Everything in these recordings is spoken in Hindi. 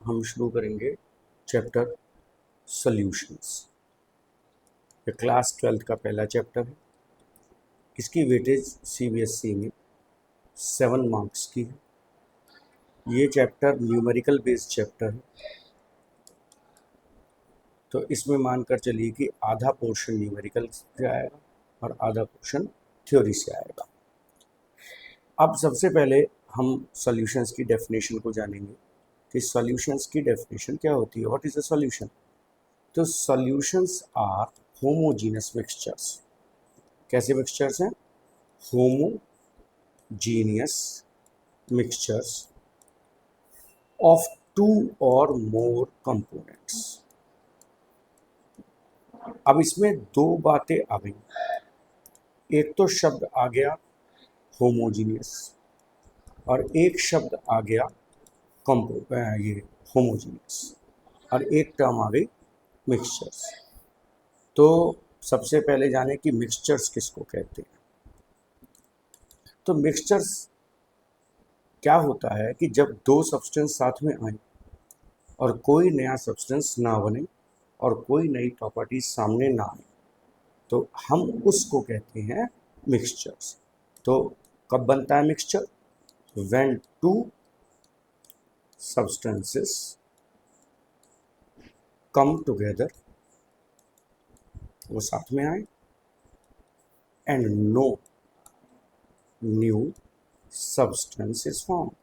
हम शुरू करेंगे चैप्टर सॉल्यूशंस। ये क्लास 12th का पहला चैप्टर है। इसकी वेटेज सीबीएसई में 7 मार्क्स की है। ये चैप्टर न्यूमेरिकल बेस्ड चैप्टर है, तो इसमें मानकर चलिए कि आधा पोर्शन न्यूमेरिकल से आएगा और आधा पोर्शन थ्योरी से आएगा। अब सबसे पहले हम सॉल्यूशंस की डेफिनेशन को जानेंगे कि सॉल्यूशंस की डेफिनेशन क्या होती है। What is a solution? तो सॉल्यूशंस आर होमोजीनस मिक्सचर्स। कैसे मिक्सचर्स हैं? होमोजीनियस मिक्सचर्स ऑफ 2 और मोर कंपोनेंट्स। अब इसमें दो बातें आ गई। एक तो शब्द आ गया होमोजीनियस और एक शब्द आ गया ये होमोजीनियस और एक टर्म आ गई मिक्सचर्स। तो सबसे पहले जाने कि मिक्सचर्स किसको कहते हैं। तो मिक्सचर्स क्या होता है कि जब दो सब्सटेंस साथ में आए और कोई नया सब्सटेंस ना बने और कोई नई प्रॉपर्टी सामने ना आए तो हम उसको कहते हैं मिक्सचर्स। तो कब बनता है mixture? When two substances come together, वो साथ में आए, and no new substance is found,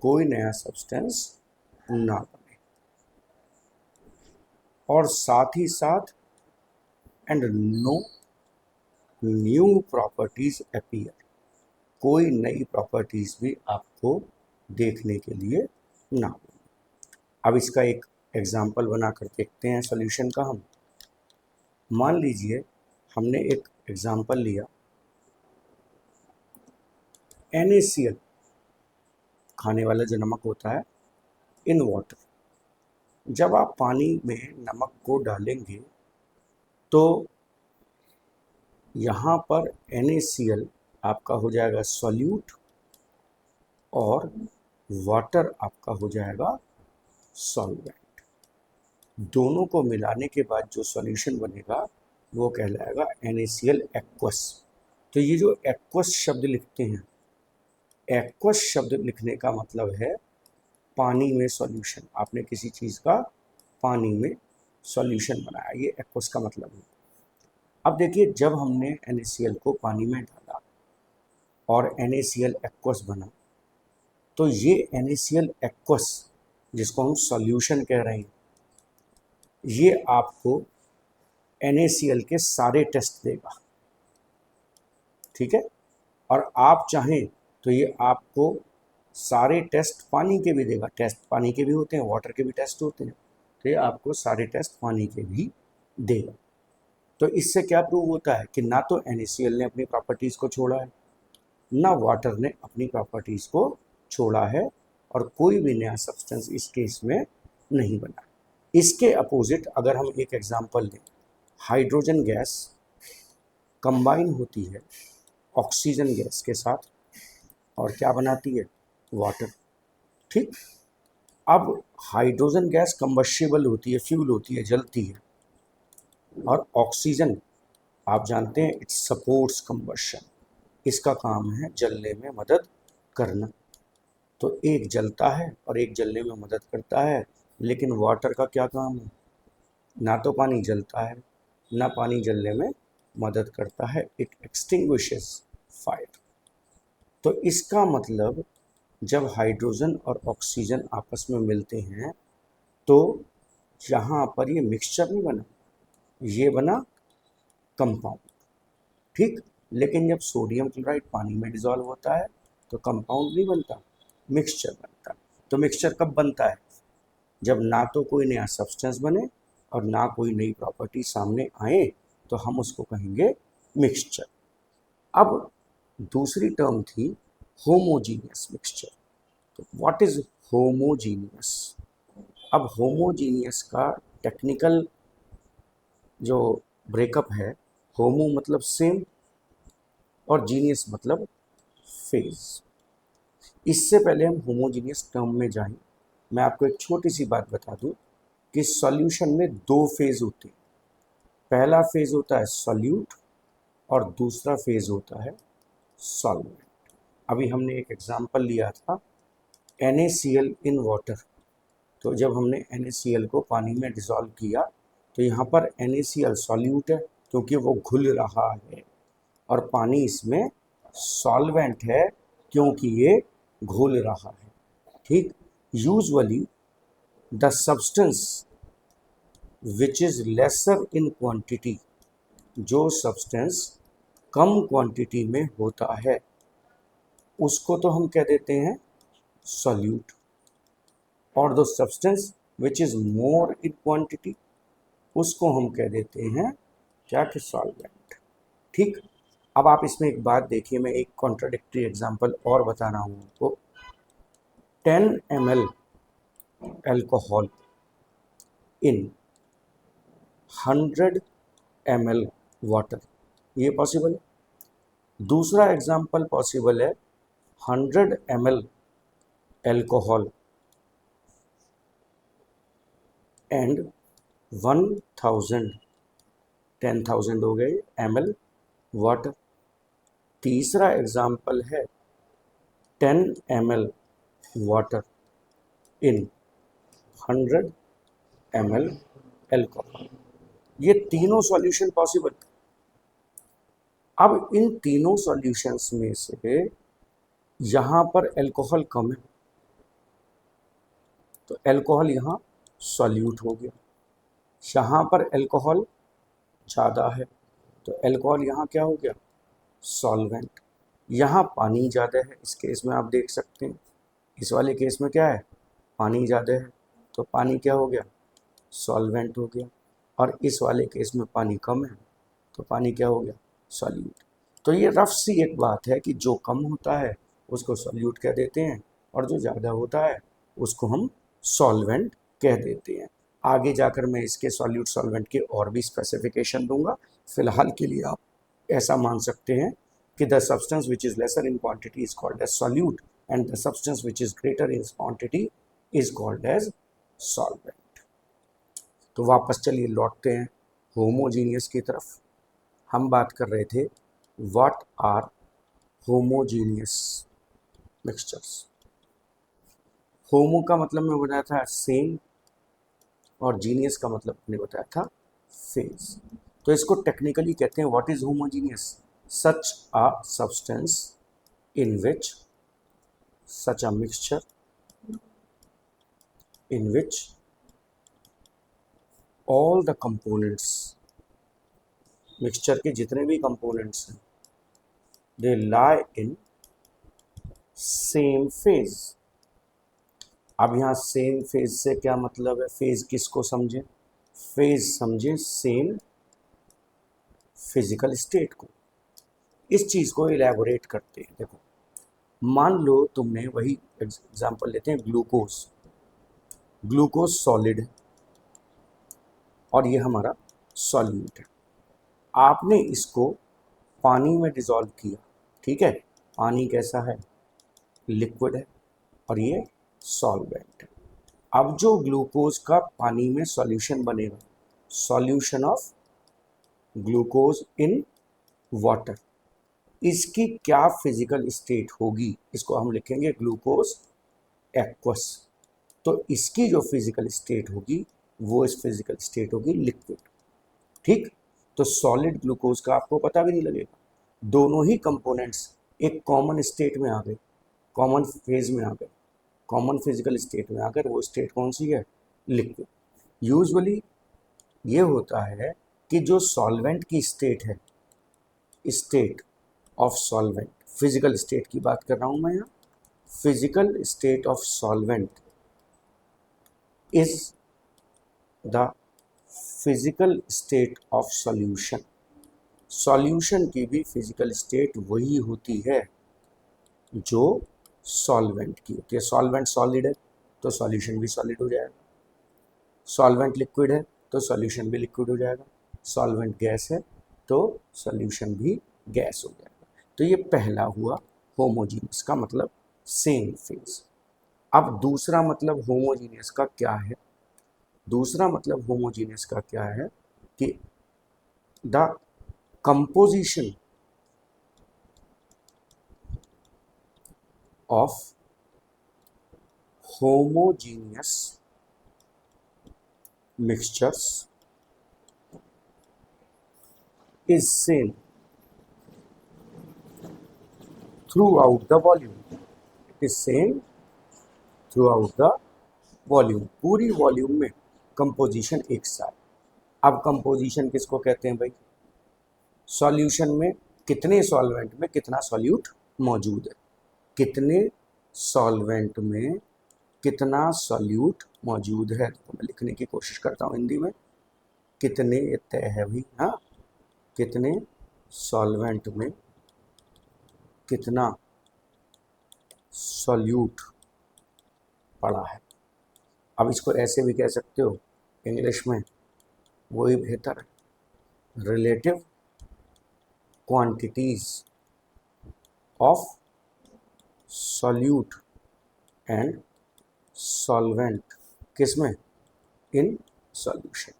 कोई नया सब्सटेंस ना बने, और साथ ही साथ and no new properties appear, कोई नई प्रॉपर्टीज भी आपको देखने के लिए ना मिले। अब इसका एक एग्जाम्पल बनाकर देखते हैं सॉल्यूशन का। हम मान लीजिए हमने एक एग्जाम्पल लिया NaCl, खाने वाला जो नमक होता है, इन वाटर। जब आप पानी में नमक को डालेंगे तो यहाँ पर NaCl आपका हो जाएगा सॉल्यूट और वाटर आपका हो जाएगा सॉल्वेंट। दोनों को मिलाने के बाद जो सॉल्यूशन बनेगा वो कहलाएगा NaCl एक्वस। तो ये जो एक्वस शब्द लिखते हैं, एक्वस शब्द लिखने का मतलब है पानी में सॉल्यूशन। आपने किसी चीज़ का पानी में सॉल्यूशन बनाया, ये एक्वस का मतलब है। अब देखिए, जब हमने NaCl को पानी में डाला और NaCl एक्वस बना, तो ये NaCl एक्वस जिसको हम सॉल्यूशन कह रहे हैं, ये आपको NaCl के सारे टेस्ट देगा, ठीक है। और आप चाहें तो ये आपको सारे टेस्ट पानी के भी देगा। टेस्ट पानी के भी होते हैं, वाटर के भी टेस्ट होते हैं, तो ये आपको सारे टेस्ट पानी के भी देगा। तो इससे क्या प्रूव होता है कि ना तो NaCl ने अपनी प्रॉपर्टीज़ को छोड़ा है, ना वाटर ने अपनी प्रॉपर्टीज़ को छोड़ा है, और कोई भी नया सब्सटेंस इस केस में नहीं बना। इसके अपोजिट अगर हम एक एग्जांपल लें, हाइड्रोजन गैस कंबाइन होती है ऑक्सीजन गैस के साथ और क्या बनाती है? वाटर, ठीक। अब हाइड्रोजन गैस कंबस्टिबल होती है, फ्यूल होती है, जलती है, और ऑक्सीजन आप जानते हैं इट सपोर्ट्स कंबशन, इसका काम है जलने में मदद करना। तो एक जलता है और एक जलने में मदद करता है, लेकिन वाटर का क्या काम है? ना तो पानी जलता है, ना पानी जलने में मदद करता है, इट एक्सटिंग्विशेस फायर। तो इसका मतलब जब हाइड्रोजन और ऑक्सीजन आपस में मिलते हैं तो यहाँ पर ये मिक्सचर नहीं बना, ये बना कंपाउंड, ठीक। लेकिन जब सोडियम क्लोराइड पानी में डिजॉल्व होता है तो कंपाउंड नहीं बनता, मिक्सचर बनता। तो मिक्सचर कब बनता है? जब ना तो कोई नया सब्सटेंस बने और ना कोई नई प्रॉपर्टी सामने आए, तो हम उसको कहेंगे मिक्सचर। अब दूसरी टर्म थी होमोजीनियस मिक्सचर। तो व्हाट इज होमोजीनियस? अब होमोजीनियस का टेक्निकल जो ब्रेकअप है, होमो मतलब सेम और जीनियस मतलब फेज। इससे पहले हम होमोजीनियस टर्म में जाएं, मैं आपको एक छोटी सी बात बता दूं कि सॉल्यूशन में दो फेज होते हैं। पहला फेज होता है सॉल्यूट और दूसरा फेज होता है सॉल्वेंट। अभी हमने एक एग्जांपल लिया था NaCl इन वाटर। तो जब हमने NaCl को पानी में डिसॉल्व किया तो यहाँ पर NaCl सॉल्यूट है क्योंकि वो घुल रहा है, और पानी इसमें सॉल्वेंट है क्योंकि ये घुल रहा है। ठीक। Usually the substance which is lesser in quantity, जो सब्सटेंस कम क्वांटिटी में होता है उसको तो हम कह देते हैं सॉल्यूट, और the substance which is more in quantity उसको हम कह देते हैं क्या कि सॉल्वेंट। ठीक। अब आप इसमें एक बात देखिए, मैं एक कॉन्ट्राडिक्टरी एग्जांपल और बता रहा हूँ आपको। 10 ml अल्कोहल इन 100 ml वाटर, ये पॉसिबल है। दूसरा एग्जांपल पॉसिबल है 100 ml अल्कोहल एंड 10,000 हो गए ml वाटर। तीसरा एग्जांपल है 10 ml water in 100 ml alcohol. ये तीनों सॉल्यूशन पॉसिबल। अब इन तीनों सॉल्यूशंस में से यहाँ पर अल्कोहल कम है तो अल्कोहल यहाँ सॉल्यूट हो गया, यहाँ पर अल्कोहल ज़्यादा है तो अल्कोहल यहाँ क्या हो गया सॉल्वेंट। यहाँ पानी ज़्यादा है, इस केस में आप देख सकते हैं, इस वाले केस में क्या है पानी ज़्यादा है तो पानी क्या हो गया सॉल्वेंट हो गया, और इस वाले केस में पानी कम है तो पानी क्या हो गया सॉल्यूट। तो ये रफ सी एक बात है कि जो कम होता है उसको सॉल्यूट कह देते हैं और जो ज़्यादा होता है उसको हम सॉल्वेंट कह देते हैं। आगे जाकर मैं इसके सॉल्यूट सॉल्वेंट के और भी स्पेसिफिकेशन दूंगा। फिलहाल के लिए आप ऐसा मान सकते हैं कि the substance which is lesser in quantity is called as solute and the substance which is greater in quantity is called as solvent. तो वापस चलिए लौटते हैं होमोजीनियस की तरफ। हम बात कर रहे थे व्हाट आर होमोजीनियस मिक्सचर्स। होमो का मतलब मैं बताया था सेम, और जीनियस का मतलब मैंने बताया था फेज। तो इसको टेक्निकली कहते हैं what is homogeneous, such a substance in which such a mixture in which all the components, mixture के जितने भी कंपोनेंट्स हैं दे लाई इन सेम फेज। अब यहाँ सेम फेज से क्या मतलब है, फेज किसको समझे, फेज समझे सेम फिजिकल स्टेट को। इस चीज़ को इलेबोरेट करते हैं। देखो मान लो तुमने वही एग्जांपल लेते हैं ग्लूकोज, ग्लूकोज सॉलिड है और ये हमारा सॉल्यूट है। आपने इसको पानी में डिसॉल्व किया, ठीक है, पानी कैसा है लिक्विड है और ये सॉल्वेंट है। अब जो ग्लूकोज का पानी में सॉल्यूशन बनेगा, solution of glucose in water, इसकी क्या फिजिकल स्टेट होगी, इसको हम लिखेंगे ग्लूकोज एक्वस। तो इसकी जो फिजिकल स्टेट होगी वो इस फिजिकल स्टेट होगी लिक्विड। ठीक। तो सॉलिड ग्लूकोज का आपको पता भी नहीं लगेगा, दोनों ही कंपोनेंट्स एक कॉमन स्टेट में आ गए, कॉमन फेज में आ गए, कॉमन फिजिकल स्टेट में आकर वो स्टेट कौन सी है लिक्विड। यूजुअली ये होता है कि जो सॉल्वेंट की स्टेट है, state of solvent, physical state की बात कर रहा हूं मैं यहाँ, physical state of solvent is the physical state of solution. Solution की भी फिजिकल स्टेट वही होती है जो सॉल्वेंट की होती है। सॉल्वेंट सॉलिड है तो सॉल्यूशन भी सॉलिड हो जाएगा, सॉल्वेंट लिक्विड है तो सॉल्यूशन भी लिक्विड हो जाएगा, सॉल्वेंट गैस है तो सॉल्यूशन भी गैस हो जाएगा। तो ये पहला हुआ होमोजीनियस का मतलब सेम फेज। अब दूसरा मतलब होमोजीनियस का क्या है? दूसरा मतलब होमोजीनियस का क्या है कि the composition of homogeneous mixtures is same throughout the volume. It is same throughout the volume. पूरी वॉल्यूम में कंपोजिशन एक साथ। अब कंपोजिशन किसको कहते हैं भाई? सॉल्यूशन में कितने सॉल्वेंट में कितना सॉल्यूट मौजूद है, कितने सॉल्वेंट में कितना सॉल्यूट मौजूद है। तो मैं लिखने की कोशिश करता हूँ हिंदी में, कितने तय है भाई, हाँ, कितने सॉल्वेंट में कितना सॉल्यूट पड़ा है। अब इसको ऐसे भी कह सकते हो इंग्लिश में, वही बेहतर है, relative quantities of solute and solvent, किसमें? In solution.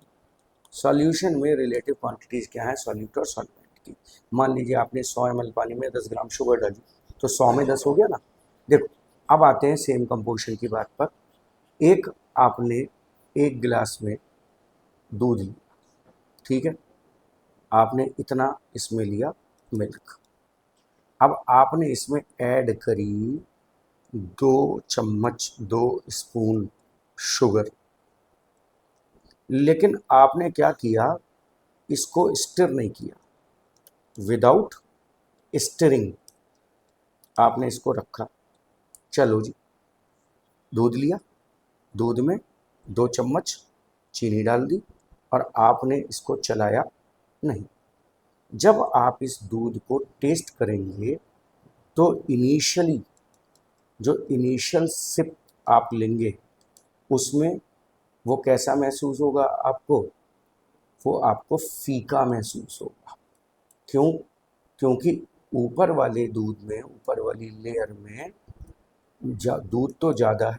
सॉल्यूशन में रिलेटिव क्वांटिटीज क्या है? सॉल्यूट और सॉल्वेंट की। मान लीजिए आपने 100 ml पानी में 10 ग्राम शुगर डाली, तो 100 में 10 हो गया ना। देखो अब आते हैं सेम कंपोजिशन की बात पर। एक आपने एक गिलास में दूध लिया, ठीक है, आपने इतना इसमें लिया मिल्क। अब आपने इसमें ऐड करी 2 चम्मच 2 स्पून शुगर, लेकिन आपने क्या किया, इसको स्टिर नहीं किया, विदाउट स्टिरिंग आपने इसको रखा। चलो जी, दूध लिया, दूध में 2 चम्मच चीनी डाल दी और आपने इसको चलाया नहीं। जब आप इस दूध को टेस्ट करेंगे तो इनिशियली जो इनिशियल सिप आप लेंगे उसमें वो कैसा महसूस होगा आपको? वो आपको फीका महसूस होगा। क्यों? क्योंकि ऊपर वाले दूध में, ऊपर वाली लेयर में दूध तो ज़्यादा है,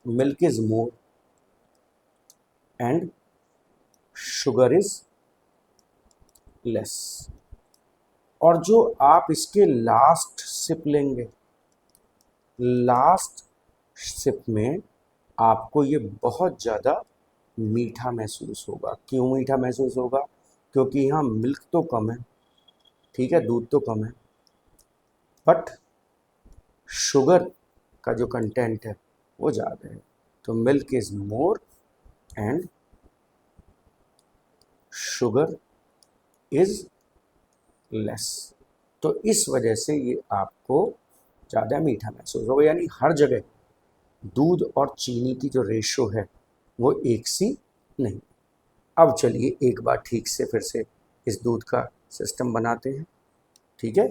milk is more and sugar is less. और जो आप इसके लास्ट सिप लेंगे, लास्ट सिप में आपको ये बहुत ज़्यादा मीठा महसूस होगा। क्यों मीठा महसूस होगा? क्योंकि यहाँ मिल्क तो कम है, ठीक है, दूध तो कम है, बट शुगर का जो कंटेंट है वो ज़्यादा है। तो milk is more and sugar is less. तो इस वजह से ये आपको ज़्यादा मीठा महसूस होगा। यानी हर जगह दूध और चीनी की जो रेशो है वो एक सी नहीं। अब चलिए एक बार ठीक से फिर से इस दूध का सिस्टम बनाते हैं, ठीक है।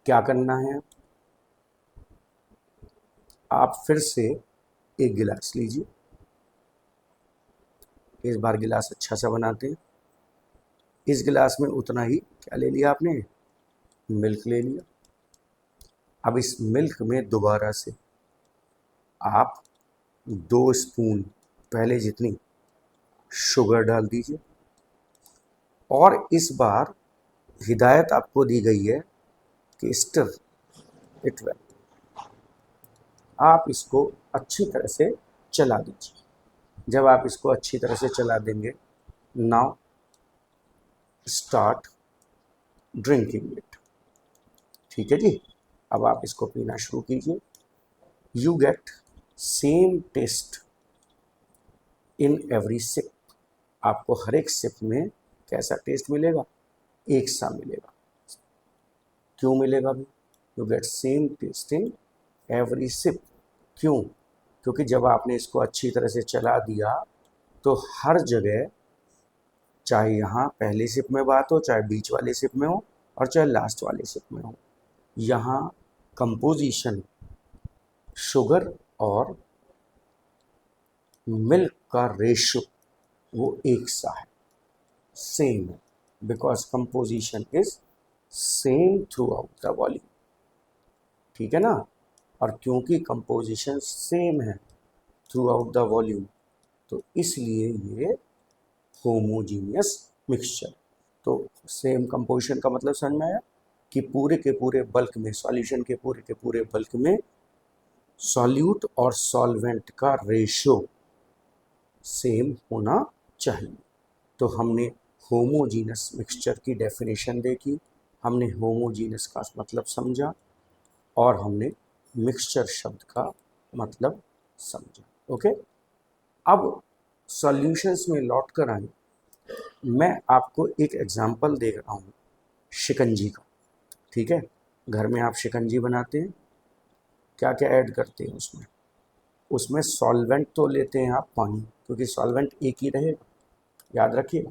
क्या करना है, आप फिर से एक गिलास लीजिए, इस बार गिलास अच्छा सा बनाते हैं। इस गिलास में उतना ही क्या ले लिया आपने? मिल्क ले लिया। अब इस मिल्क में दोबारा से आप 2 स्पून पहले जितनी शुगर डाल दीजिए और इस बार हिदायत आपको दी गई है कि स्टर इट वेल, आप इसको अच्छी तरह से चला दीजिए। जब आप इसको अच्छी तरह से चला देंगे, नाउ स्टार्ट ड्रिंकिंग इट, ठीक है जी। अब आप इसको पीना शुरू कीजिए। You get same taste in every sip. आपको हर एक सिप में कैसा टेस्ट मिलेगा? एक सा मिलेगा। क्यों मिलेगा भी? You get same taste in every sip. क्यों? क्योंकि जब आपने इसको अच्छी तरह से चला दिया तो हर जगह, चाहे यहाँ पहले सिप में बात हो, चाहे बीच वाले सिप में हो और चाहे लास्ट वाले सिप में हो, यहाँ कंपोजिशन शुगर और मिल्क का रेशो वो एक सा है, सेम है, because composition is same through out the volume, ठीक है ना। और क्योंकि कंपोजिशन सेम है थ्रू आउट द वॉल्यूम, तो इसलिए ये होमोजीनियस मिक्सचर। तो सेम कंपोजिशन का मतलब समझ में आया कि पूरे के पूरे बल्क में, सॉल्यूशन के पूरे बल्क में सॉल्यूट और सॉल्वेंट का रेशो सेम होना चाहिए। तो हमने होमोजीनस मिक्सचर की डेफिनेशन देखी, हमने होमोजीनस का मतलब समझा, और हमने मिक्सचर शब्द का मतलब समझा। ओके, अब सॉल्यूशंस में लौट कर आए, मैं आपको एक एग्जांपल दे रहा हूँ शिकंजी का। ठीक है, घर में आप शिकंजी बनाते हैं, क्या क्या ऐड करते हैं उसमें? उसमें सॉल्वेंट तो लेते हैं आप पानी, क्योंकि सॉल्वेंट एक ही रहेगा, याद रखिएगा,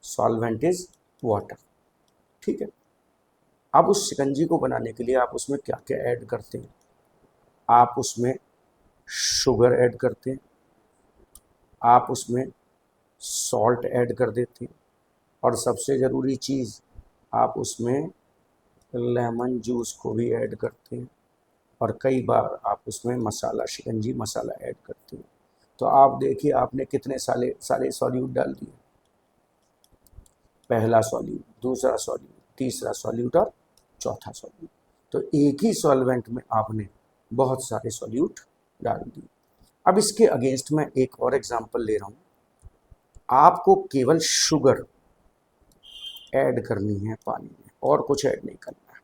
सॉल्वेंट इज वाटर। ठीक है, अब उस शिकंजी को बनाने के लिए आप उसमें क्या क्या ऐड करते हैं? आप उसमें शुगर ऐड करते हैं, आप उसमें सॉल्ट ऐड कर देते हैं, और सबसे ज़रूरी चीज़, आप उसमें लेमन जूस को भी ऐड करते हैं, और कई बार आप उसमें मसाला, शिकंजी मसाला ऐड करते हैं। तो आप देखिए, आपने कितने सारे सॉल्यूट डाल दिए, पहला सॉल्यूट, दूसरा सॉल्यूट, तीसरा सॉल्यूट और चौथा सॉल्यूट। तो एक ही सॉल्वेंट में आपने बहुत सारे सॉल्यूट डाल दिए। अब इसके अगेंस्ट मैं एक और एग्जांपल ले रहा हूँ, आपको केवल शुगर ऐड करनी है पानी में, और कुछ ऐड नहीं करना है।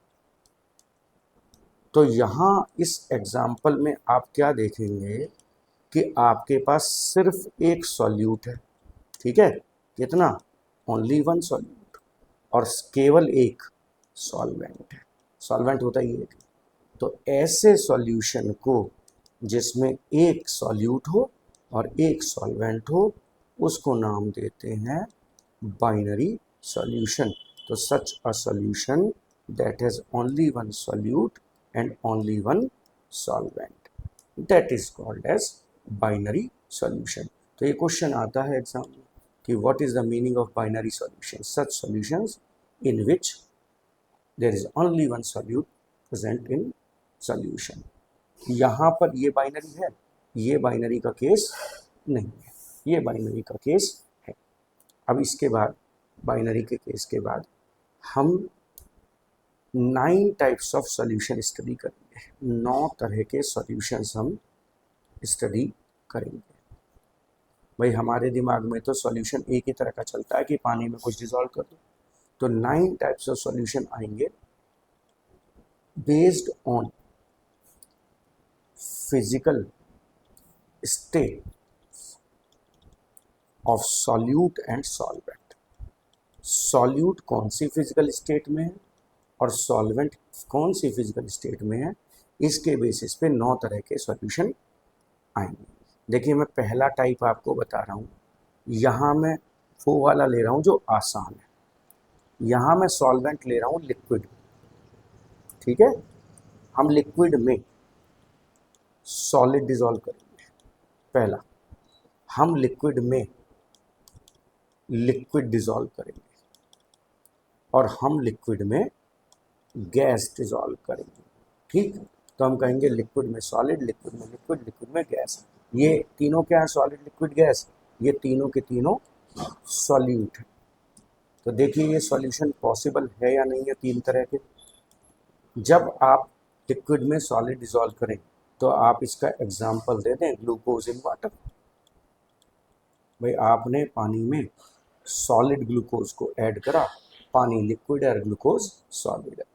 तो यहाँ इस एग्जांपल में आप क्या देखेंगे कि आपके पास सिर्फ एक सॉल्यूट है। ठीक है, कितना? ओनली वन सॉल्यूट, और केवल एक सॉल्वेंट है। सॉल्वेंट होता ही एक। तो ऐसे सॉल्यूशन को जिसमें एक सॉल्यूट हो और एक सॉल्वेंट हो, उसको नाम देते हैं बाइनरी सॉल्यूशन। तो such a solution that has only one solute and only one solvent, that is called as binary solution. तो ये क्वेश्चन आता है एग्जाम में कि what is the meaning of binary solution? Such solutions in which there is only one solute present in solution. यहाँ पर ये बाइनरी है, ये बाइनरी का केस नहीं है, ये बाइनरी का केस है। अब इसके बाद, बाइनरी के केस के बाद, हम 9 टाइप्स ऑफ सॉल्यूशन स्टडी करेंगे। 9 तरह के सॉल्यूशंस हम स्टडी करेंगे। भाई हमारे दिमाग में तो सॉल्यूशन एक ही तरह का चलता है कि पानी में कुछ डिसॉल्व कर दो। तो 9 टाइप्स ऑफ सॉल्यूशन आएंगे based on physical state of solute and solvent. Solute कौन सी फिजिकल स्टेट में है और सॉल्वेंट कौन सी फिजिकल स्टेट में है, इसके बेसिस पे 9 तरह के सॉल्यूशन आएंगे। देखिए, मैं पहला टाइप आपको बता रहा हूँ। यहाँ मैं वो वाला ले रहा हूँ जो आसान है। यहाँ मैं सॉल्वेंट ले रहा हूँ लिक्विड। ठीक है, हम लिक्विड में सॉलिड डिसॉल्व करेंगे। पहला, हम लिक्विड में लिक्विड डिसॉल्व करेंगे, और हम लिक्विड में गैस डिसॉल्व करेंगे। ठीक, तो हम कहेंगे लिक्विड में सॉलिड, लिक्विड में लिक्विड, लिक्विड में गैस। ये तीनों क्या है? Solid, liquid, gas. ये तीनों के तीनों सॉल्यूट है। तो देखिए, ये सॉल्यूशन पॉसिबल है या नहीं है 3 तरह के। जब आप लिक्विड में सॉलिड डिसॉल्व करें, तो आप इसका एग्जाम्पल दे दें ग्लूकोज इन वाटर। भाई आपने पानी में सॉलिड ग्लूकोज को ऐड करा, पानी लिक्विड है और ग्लूकोज सॉलिड है।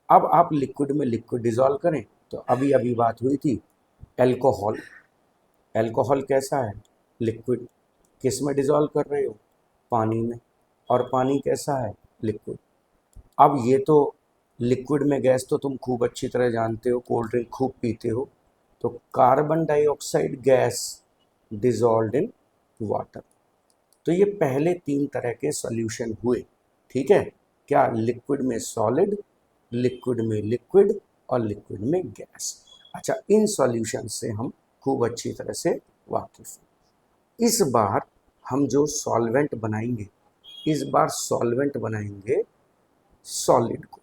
अब आप लिक्विड में लिक्विड डिसॉल्व करें, तो अभी अभी बात हुई थी एल्कोहल। एल्कोहल कैसा है? लिक्विड। किस में डिसॉल्व कर रहे हो? पानी में। और पानी कैसा है? लिक्विड। अब ये तो लिक्विड में गैस तो तुम खूब अच्छी तरह जानते हो, कोल्ड ड्रिंक खूब पीते हो। तो carbon dioxide gas dissolved in water. तो ये पहले 3 तरह के सॉल्यूशन हुए। ठीक है, क्या? लिक्विड में सॉलिड, लिक्विड में लिक्विड, और लिक्विड में गैस। अच्छा, इन सॉल्यूशन से हम खूब अच्छी तरह से वाकिफ हैं। इस बार हम जो सॉल्वेंट बनाएंगे, इस बार सॉल्वेंट बनाएंगे सॉलिड को।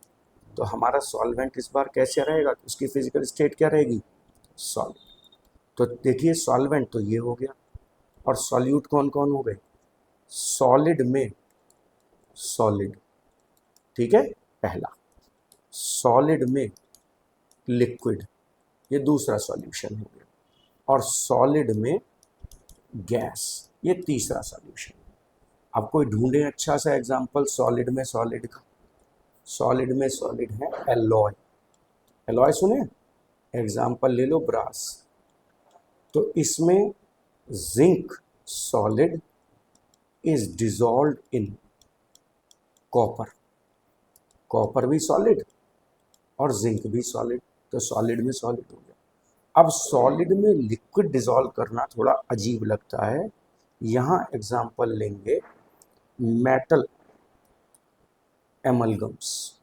तो हमारा सॉल्वेंट इस बार कैसे रहेगा? उसकी फिजिकल स्टेट क्या रहेगी? सॉलिड। तो देखिए सॉल्वेंट तो ये हो गया, और सॉल्यूट कौन कौन हो गए? सॉलिड में सॉलिड, ठीक है, पहला। सॉलिड में लिक्विड, ये दूसरा सॉल्यूशन हो गया। और सॉलिड में गैस, ये तीसरा सॉल्यूशन। अब कोई ढूंढे अच्छा सा एग्जांपल सॉलिड में सॉलिड का। सॉलिड में सॉलिड है एलॉय। एलॉय सुने? एग्जांपल ले लो ब्रास। तो इसमें zinc solid is dissolved in copper. Copper भी सॉलिड और जिंक भी सॉलिड, तो सॉलिड में सॉलिड हो गया। अब सॉलिड में लिक्विड डिजॉल्व करना थोड़ा अजीब लगता है। यहाँ एग्जांपल लेंगे मेटल एमलगम्स।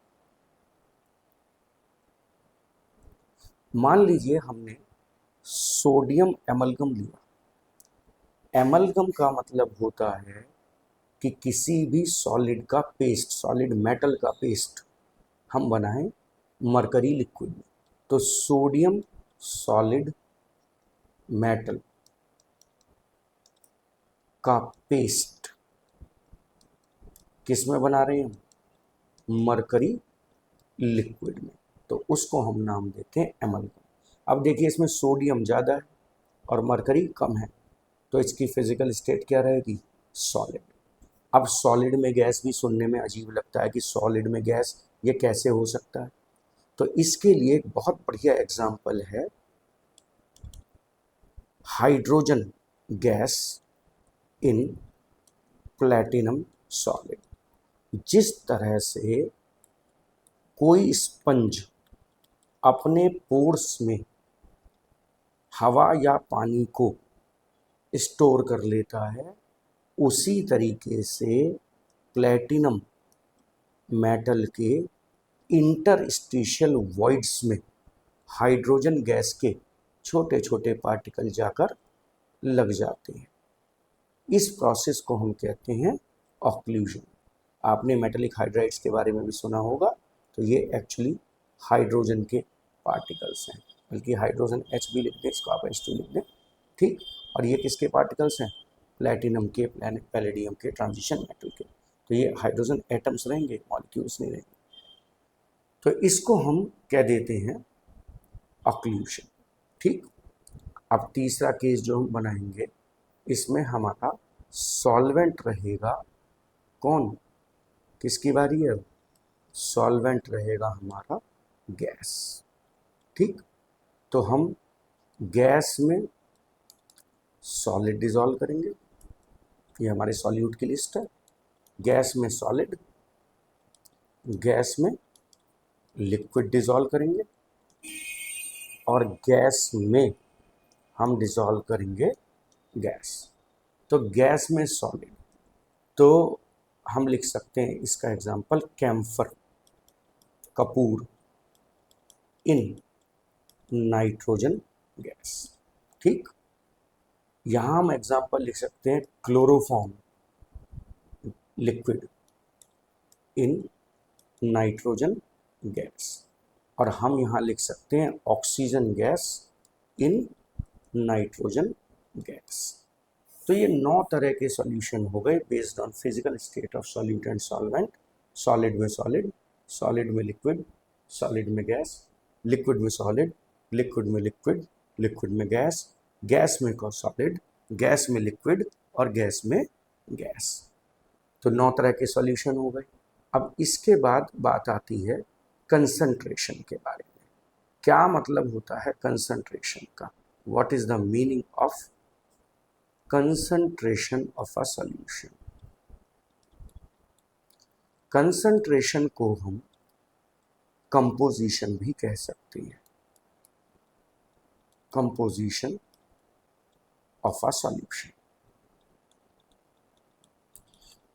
मान लीजिए हमने सोडियम एमलगम लिया। एमलगम का मतलब होता है कि किसी भी सॉलिड का पेस्ट, सॉलिड मेटल का पेस्ट हम बनाएं मरकरी लिक्विड में। तो सोडियम सॉलिड मेटल का पेस्ट किस में बना रहे हैं हम? मरकरी लिक्विड में। तो उसको हम नाम देते हैं एमलगम। अब देखिए इसमें सोडियम ज़्यादा है और मरकरी कम है, तो इसकी फिजिकल स्टेट क्या रहेगी? सॉलिड। अब सॉलिड में गैस भी सुनने में अजीब लगता है कि सॉलिड में गैस, ये कैसे हो सकता है? तो इसके लिए एक बहुत बढ़िया एग्जाम्पल है hydrogen gas in platinum solid. जिस तरह से कोई स्पंज अपने पोर्स में हवा या पानी को स्टोर कर लेता है, उसी तरीके से प्लैटिनम मेटल के इंटरस्टिशियल वॉइड्स में हाइड्रोजन गैस के छोटे छोटे पार्टिकल जाकर लग जाते हैं। इस प्रोसेस को हम कहते हैं ऑक्लूजन। आपने मेटेलिक हाइड्राइड्स के बारे में भी सुना होगा। तो ये एक्चुअली हाइड्रोजन के पार्टिकल्स हैं, बल्कि हाइड्रोजन H भी लिख दें, इसको आप H2 लिख दें, ठीक। और ये किसके पार्टिकल्स हैं? प्लैटिनम के, पैलेडियम के, ट्रांजिशन मेटल के। तो ये हाइड्रोजन एटम्स रहेंगे, मॉलिक्यूल्स नहीं रहेंगे। तो इसको हम कह देते हैं ऑक्लूजन, ठीक। अब तीसरा केस जो हम बनाएंगे, इसमें हमारा सॉल्वेंट रहेगा कौन? किसकी बारी है? सॉल्वेंट रहेगा हमारा गैस, ठीक। तो हम गैस में सॉलिड डिजॉल्व करेंगे, ये हमारे सॉल्यूट की लिस्ट है। गैस में सॉलिड, गैस में लिक्विड डिजॉल्व करेंगे, और गैस में हम डिजॉल्व करेंगे गैस। तो गैस में सॉलिड, तो हम लिख सकते हैं इसका एग्जांपल कैम्फर, कपूर इन नाइट्रोजन गैस, ठीक। यहाँ हम एग्जांपल लिख सकते हैं chloroform liquid in nitrogen gas, और हम यहाँ लिख सकते हैं oxygen gas in nitrogen gas. तो ये 9 तरह के सॉल्यूशन हो गए based on physical state of solute and solvent. Solid में सॉलिड, सॉलिड में लिक्विड, सॉलिड में गैस, लिक्विड में सॉलिड, लिक्विड में लिक्विड, लिक्विड में गैस, गैस में सॉलिड, गैस में लिक्विड, और गैस में गैस। तो 9 तरह के सॉल्यूशन हो गए। अब इसके बाद बात आती है कंसंट्रेशन के बारे में। क्या मतलब होता है कंसंट्रेशन का? What is the meaning of concentration of a solution? Concentration को हम कंपोजिशन भी कह सकते हैं, कंपोजिशन ऑफ अ सॉल्यूशन।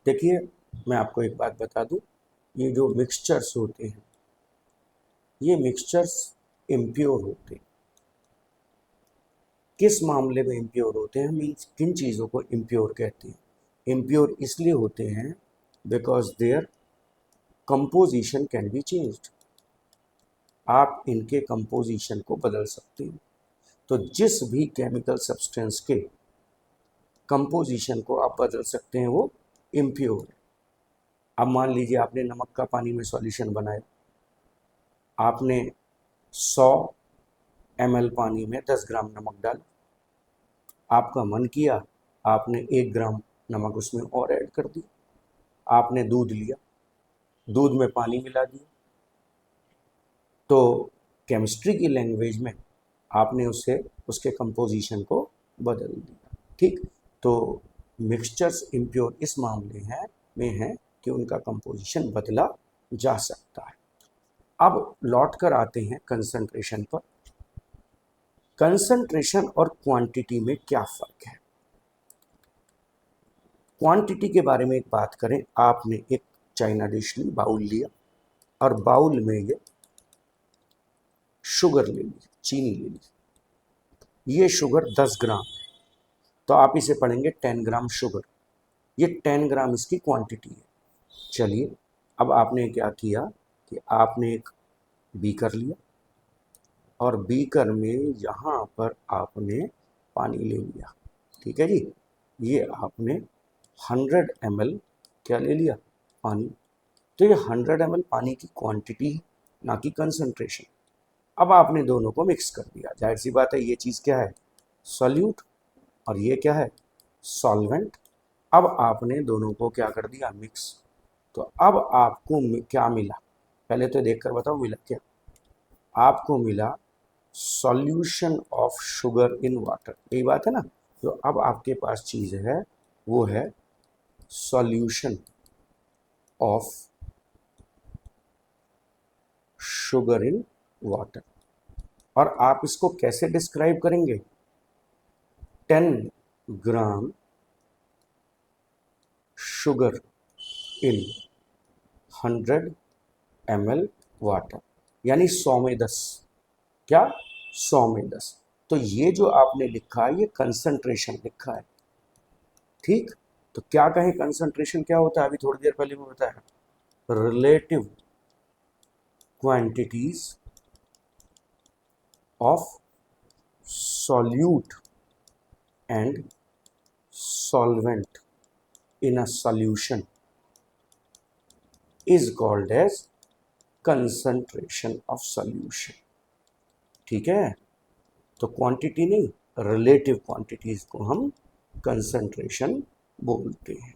देखिए मैं आपको एक बात बता दूं, ये जो मिक्सचर्स होते हैं, ये मिक्सचर्स इम्प्योर होते हैं। किस मामले में इम्प्योर होते हैं? मीन्स किन चीज़ों को इम्प्योर कहते हैं? इम्प्योर इसलिए होते हैं because their composition can be changed. आप इनके कंपोजिशन को बदल सकते हैं। तो जिस भी केमिकल सब्सटेंस के कंपोजिशन को आप बदल सकते हैं वो इम्प्योर है। अब मान लीजिए आपने नमक का पानी में सॉल्यूशन बनाया, आपने 100 ml पानी में 10 ग्राम नमक डाला, आपका मन किया आपने 1 ग्राम नमक उसमें और ऐड कर दिया, आपने दूध लिया, दूध में पानी मिला दिया, तो केमिस्ट्री की लैंग्वेज में आपने उसके कंपोजिशन को बदल दिया। ठीक, तो मिक्सचर्स इम्प्योर इस मामले में है कि उनका कंपोजिशन बदला जा सकता है। अब लौट कर आते हैं कंसंट्रेशन पर। कंसंट्रेशन और क्वांटिटी में क्या फर्क है? क्वांटिटी के बारे में एक बात करें, आपने एक चाइना डिश ली, बाउल लिया और बाउल में ये शुगर ले ली, चीनी ले ली, ये शुगर 10 ग्राम है, तो आप इसे पढ़ेंगे 10 ग्राम शुगर, ये 10 ग्राम इसकी क्वांटिटी है। चलिए, अब आपने क्या किया कि आपने एक बीकर लिया और बीकर में यहाँ पर आपने पानी ले लिया। ठीक है जी, ये आपने 100 ml क्या ले लिया, पानी। तो ये 100 ml पानी की क्वांटिटी है, ना कि कंसंट्रेशन। अब आपने दोनों को मिक्स कर दिया, जाहिर सी बात है ये चीज़ क्या है, सॉल्यूट, और ये क्या है, सॉल्वेंट। अब आपने दोनों को क्या कर दिया, मिक्स। तो अब आपको क्या मिला, पहले तो देखकर बताओ मिला क्या। आपको मिला solution of sugar in water, यही बात है ना। तो अब आपके पास चीज़ है वो है solution of sugar in water. और आप इसको कैसे डिस्क्राइब करेंगे, 10 gram sugar in 100 ml water, यानी 100 में 10, क्या 100 में 10। तो ये जो आपने लिखा है ये कंसंट्रेशन लिखा है। ठीक, तो क्या कहें कंसंट्रेशन क्या होता है, अभी थोड़ी देर पहले मैं बताया, relative quantities of solute and solvent in a solution is called as concentration of solution। ठीक है, तो क्वांटिटी नहीं, रिलेटिव क्वांटिटीज को हम कंसंट्रेशन बोलते हैं।